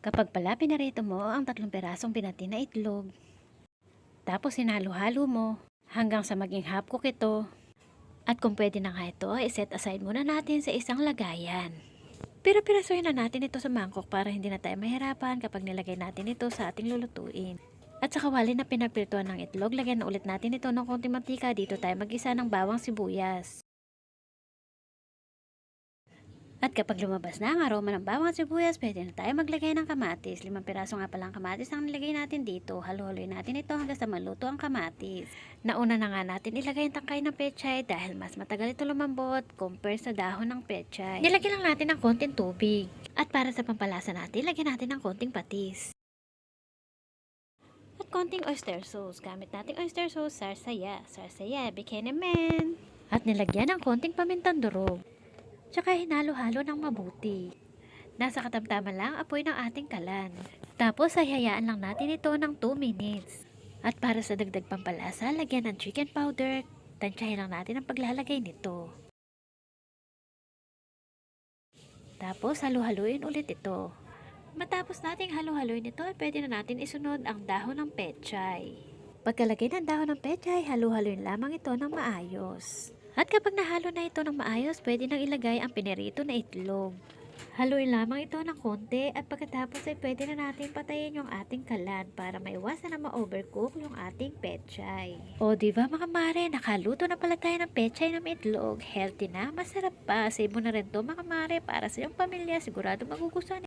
Kapag pala pinarito mo ang 3 pirasong binati na itlog, tapos sinalo-halo mo hanggang sa maging half cook ito, at kung pwede na nga ito, iset aside muna natin sa isang lagayan. Pero pirasohin na natin ito sa mangkok para hindi na tayo mahirapan kapag nilagay natin ito sa ating lulutuin. At sa kawali na pinagprituan ng itlog, lagyan na ulit natin ito ng konting mantika. Dito tayo mag-isa ng bawang sibuyas. At kapag lumabas na ang aroma ng bawang at sibuyas, pwede na tayo maglagay ng kamatis. 5 piraso nga palang kamatis ang nilagay natin dito. Halo-haloy natin ito hanggang sa maluto ang kamatis. Nauna na nga natin ilagay ang tangkay ng pechay dahil mas matagal ito lumambot compare sa dahon ng pechay. Nilagyan lang natin ng konting tubig. At para sa pampalasa natin, lagyan natin ng konting patis. At konting oyster sauce. Gamit natin oyster sauce, sarsaya. Sarsaya, bikenemen. At nilagyan ng konting pamintang durog. Tsaka hinalo-halo ng mabuti. Nasa katamtaman lang apoy ng ating kalan. Tapos ay hayaan lang natin ito ng 2 minutes. At para sa dagdag pampalasa, lagyan ng chicken powder. Tansyahin lang natin ang paglalagay nito. Tapos halu-haluin ulit ito. Matapos nating halu-haluin ito, pwede na natin isunod ang dahon ng pechay. Pagkalagay ng dahon ng pechay, halu-haluin lamang ito ng maayos. At kapag nahalo na ito ng maayos, pwede nang ilagay ang pinirito na itlog. Haluin lamang ito ng konti at pagkatapos ay pwede na natin patayin yung ating kalan para maiwasan na ma-overcook yung ating pechay. O diba mga mare, nakaluto na pala tayo ng pechay ng itlog. Healthy na, masarap pa. Save mo na rin to mga mare para sa iyong pamilya. Sigurado magugustuhan